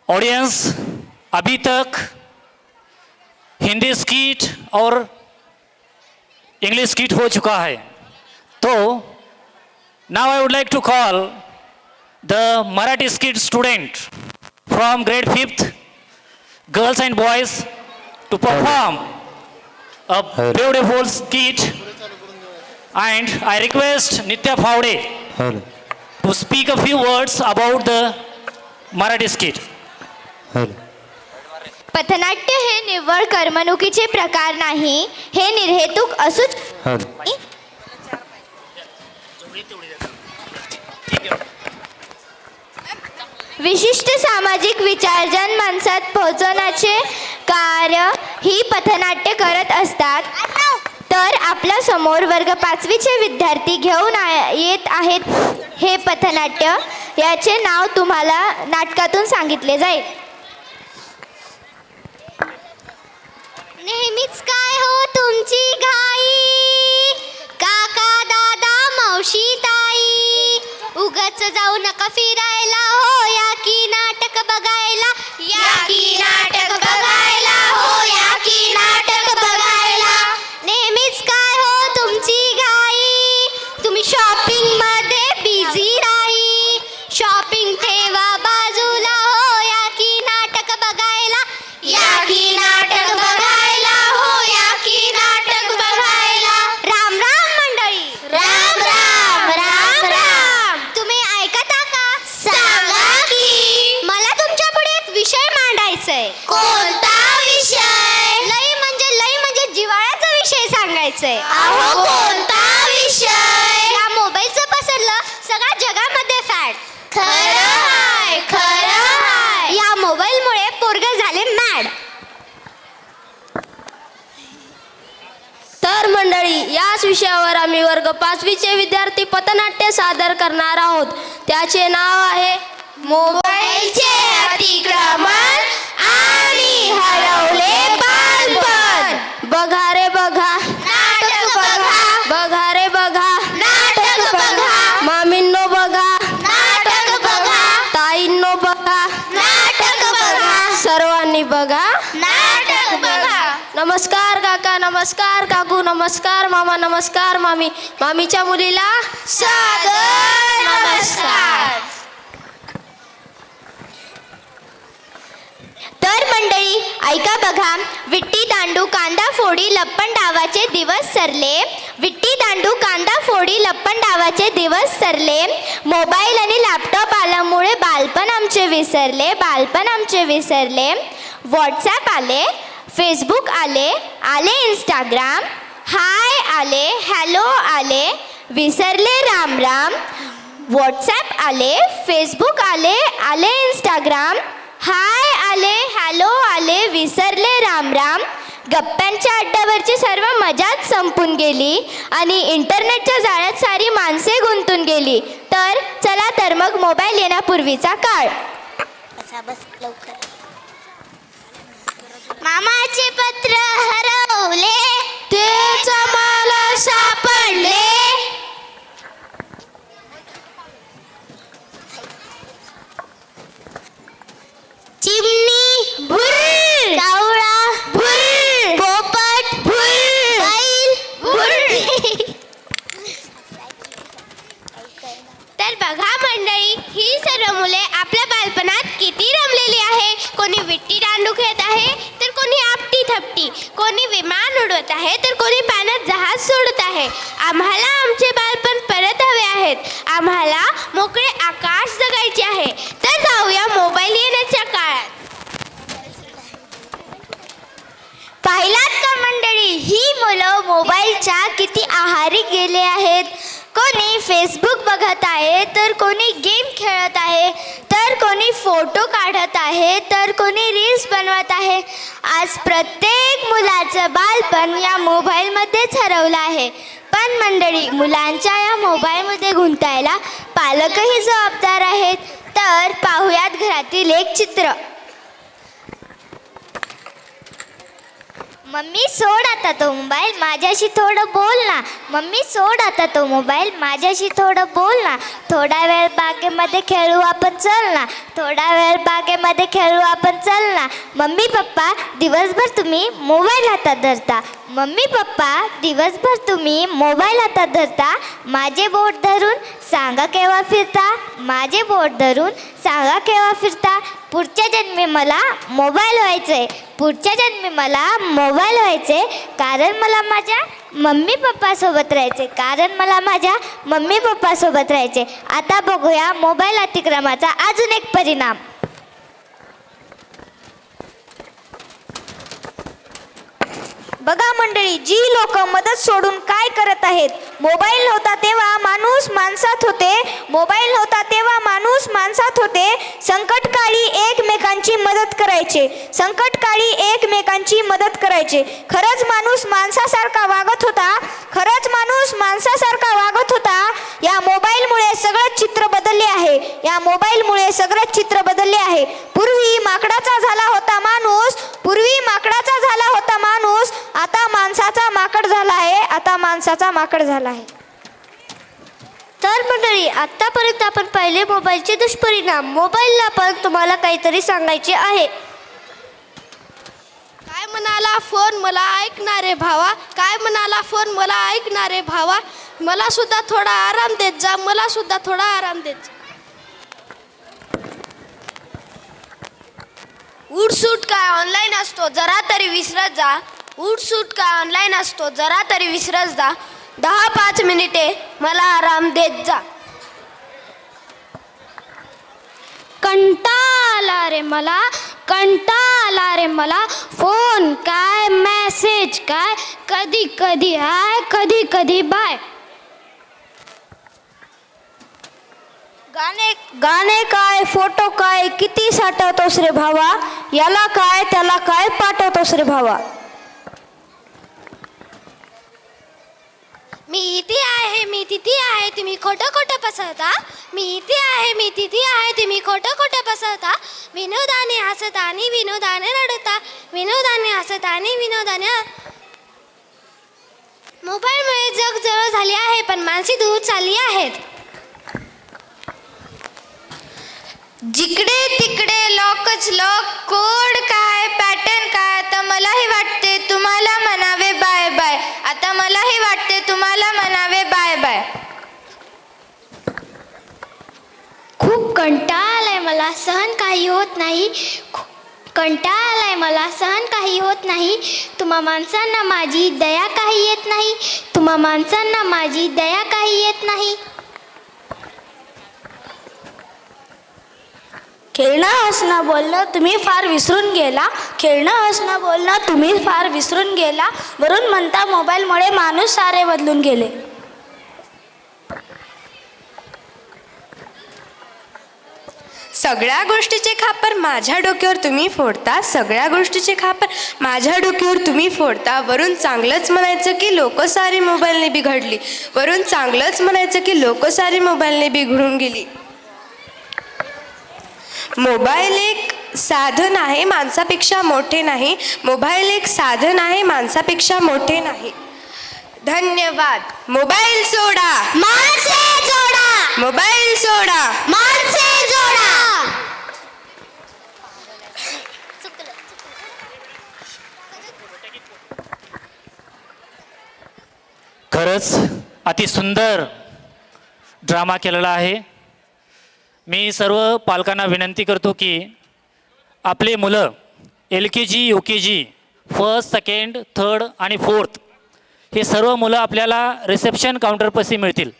Audience अभी तक Hindi skit और इंग्लिश स्किट हो चुका है, तो now I would like to call the Marathi skit student from grade 5th girls and boys to perform a beautiful skit, and I request Nitya Phawde to speak a few words about the Marathi skit. पथनाट्य हे निव्वळ करमणुकीचे प्रकार नाही, हे निर्हेतुक असूच विशिष्ट सामाजिक विचार जनमानसात पोहोचवण्याचे कार्य ही पथनाट्य करत असतात. तर आपल्या समोर वर्ग 5वीचे विद्यार्थी घेऊन येत आहेत. हे पथनाट्य याचे नाव तुम्हाला नाटकातून सांगितले जाईल. नेहमीच काय हो तुमची घाई, काका दादा मावशी ताई, उगाच जाऊ नका फिरायला, हो या की नाटक बघायला, या की नाटक बघायला, हो या की नाटक बघायला. नेहमीच काय हो तुमची घाई, तुम्ही शॉपिंग मध्ये बिझी राही, शॉपिंग ठेवा बाजूला, हो या की नाटक बघायला, या की नाटक बघायला, हो या की नाटक बघायला. राम राम मंडळी, राम राम राम राम. तुम्ही ऐकता का? सांगा की. मला तुमच्या पुढे एक विषय मांडायचा आहे. कोणता विषय? लई म्हणजे जिव्हाळ्याचा विषय सांगायचा आहे. अहो कोणता विषय? या मोबाईलचं पसरलं सगळ्या जगामध्ये फॅड. खरं आहे, खरं आहे. या मोबाईलमुळे पोरगे झाले मॅड. तर मंडळी, याच विषयावर आम्ही वर्ग 5वीचे विद्यार्थी पथनाट्य सादर करणार आहोत. त्याचे नाव आहे मोबाईलचे अतिक्रमण आणि हरवले बालपण. बघा रे बघा, नाटक बघा, बघा रे बघा, नाटक बघा, मामींनो बघा, नाटक बघा, ताईंनो बघा, नाटक बघा, सर्वांनी बघा, नाटक बघा. नमस्कार काका, नमस्कार काकू, नमस्कार मामा, नमस्कार मामी. मामीच्या मुलीला सादर नमस्कार. तर मंडळी ऐका बघा, विट्टी दांडू कांदा फोडी लप्पन डावाचे दिवस सरले, विट्टी दांडू कांदा फोडी लप्पन डावाचे दिवस सरले, मोबाईल आणि लॅपटॉप आल्यामुळे बालपण आमचे विसरले, बालपण आमचे विसरले. व्हॉट्सॲप आले, फेसबुक आले, आले इंस्टाग्राम, हाय आले, हॅलो आले, विसरले राम राम. व्हॉट्सॲप आले, फेसबुक आले, आले इंस्टाग्राम, हाय आले, हॅलो आले, विसरले राम राम. गप्प्यांच्या अड्ड्यावरची सर्व मजाच संपून गेली आणि इंटरनेटच्या जाळ्यात सारी माणसे गुंतून गेली. तर चला तर मग मोबाईल येण्यापूर्वीचा काळ. मामाचे पत्र हरवले, तेच मला सापडले. चिमणी भुर, कावळा भुर, पोपट भुर, बैल भुर. तर बघा मंडळी, ही सर्व मुले आपल्या बालपणात किती रमलेली आहे. कोणी विट्टी दांडू खेळत आहे, तर कोणी आपटी थपटी, कोणी विमान उडवत आहे, तर कोणी पाण्यात जहाज सोडत आहे. आम्हाला आमचे बालपण परत हवे आहेत. आम्हाला मोकळे आकाश जगायचे आहे. तर जाऊया मोबाईल येण्याच्या काळात. पाहिलात का मंडळी, ही मुलं मोबाईलच्या किती आहारी गेले आहेत. कोणी फेसबुक बघत आहे, तर कोणी गेम खेळत आहे, तर कोणी फोटो काढत आहे, तर कोणी रील्स बनवत आहे. आज प्रत्येक मुलाचं बालपण या मोबाईलमध्येच हरवलं आहे. पण मंडळी, मुलांच्या या मोबाईलमध्ये गुंतायला पालकही जबाबदार आहेत. तर पाहुयात घरातील एक चित्र. मम्मी सोड आता तो मोबाईल, माझ्याशी थोडं बोल ना. मम्मी सोड आता तो मोबाईल, माझ्याशी थोडं बोल ना. थोडा वेळ बागेमध्ये खेळू आपण, चल ना. थोडा वेळ बागेमध्ये खेळू आपण, चल ना. मम्मी पप्पा दिवसभर तुम्ही मोबाईल हातात धरता. मम्मी पप्पा दिवसभर तुम्ही मोबाईल हातात धरता. माझे बोट धरून सांगा केव्हा फिरता. माझे बोट धरून सांगा केव्हा फिरता. पुढच्या जन्मी मला मोबाईल व्हायचंय. पुढच्या जन्मी मला मोबाईल व्हायचे, कारण मला माझ्या मम्मी पप्पासोबत राहायचे. कारण मला माझ्या मम्मी पप्पासोबत राहायचे. आता बघूया मोबाईल अतिक्रमाचा अजून एक परिणाम. बघा मंडळी, जी लोक मदत सोडून काय करत आहेत. मोबाईल नव्हता तेव्हा माणूस माणसात होते. मोबाईल नव्हता तेव्हा माणूस माणसात होते. संकटकाळी एकमेकांची मदत करायचे. संकटकाळी एकमेकांची मदत करायचे. खरंच माणूस माणसासारखा वागत होता. खरंच माणूस माणसासारखा वागत होता. या मोबाईलमुळे सगळं चित्र बदलले आहे. या मोबाईलमुळे सगळं चित्र बदलले आहे. पूर्वी माकडाचा झाला होता माणूस. पूर्वी माकडाचा झाला होता माणूस. आता माणसाचा माकड झाला आहे. आता माणसाचा माकड झाला आहे. तर मंडळी, आतापर्यंत आपण पाहिले मोबाईलचे दुष्परिणाम. मोबाईलला पण तुम्हाला काहीतरी सांगायचे आहे. काय म्हणाला फोन मला ऐकणारे भावा. काय म्हणाला फोन मला ऐकणारे भावा. मला सुद्धा थोडा आराम देत जा. मला सुद्धा थोडा आराम देत जा. उठसूट काय ऑनलाईन असतो जरा तरी विसरत जा. उठसूट काय ऑनलाईन असतो जरा तरी विसरत जा. 10-5 मिनिटे मला आराम देत जा. कंटाळा रे मला, कंटाळा रे मला. फोन काय, मेसेज काय, कधी कधी हाय, कधी कधी बाय. गाणे काय, फोटो काय, किती साठवतोस रे भावा. याला काय त्याला काय पाठवतोस रे भावा. मी इथे आहे मी तिथे आहे तुम्ही खोटं खोटं पसरता. मी इथे आहे मी तिथे आहे तुम्ही खोटं खोटं पसरता. विनोदाने हसत आणि विनोदाने रडता. विनोदाने हसत आणि विनोदाने. मोबाईलमुळे जग जवळ झाले आहे, पण माणसे दूर चालली आहेत. जिकडे तिकडे लॉकच लॉक. कोड काय, पॅटर्न काय. आता मलाही वाटते तुम्हाला म्हणावे बाय बाय. आता मलाही वाटते तुम्हाला म्हणावे बाय बाय. खूप कंटाळा आलाय मला, सहन काही होत नाही. कंटाळा आलाय मला, सहन काही होत नाही. तुम्हा माणसांना माझी दया काही येत नाही. तुम्हा माणसांना माझी दया काही येत नाही. खेळणं हसणं बोलणं तुम्ही फार विसरून गेला. खेळणं हसणं बोलणं तुम्ही फार विसरून गेला. वरून म्हणता मोबाईलमुळे माणूस सारे बदलून गेले. सगळ्या गोष्टीचे खापर माझ्या डोक्यावर तुम्ही फोडता. सगळ्या गोष्टीचे खापर माझ्या डोक्यावर तुम्ही फोडता. वरून चांगलंच म्हणायचं की लोक सारी मोबाईलने बिघडली. वरून चांगलंच म्हणायचं की लोक सारी मोबाईलने बिघडून गेली. मोबाईल एक साधन आहे, माणसापेक्षा मोठे नाही. मोबाईल एक साधन आहे, माणसापेक्षा मोठे नाही. धन्यवाद. मोबाईल सोडा, माणसे जोडा. मोबाईल सोडा, माणसे जोडा. खरंच अतिसुंदर ड्रामा केलेला आहे. मी सर्व पालकांना विनंती करतो की आपले मुलं LKG UKG first, second, third आणि फोर्थ हे सर्व मुलं आपल्याला रिसेप्शन काउंटरपाशी मिळतील.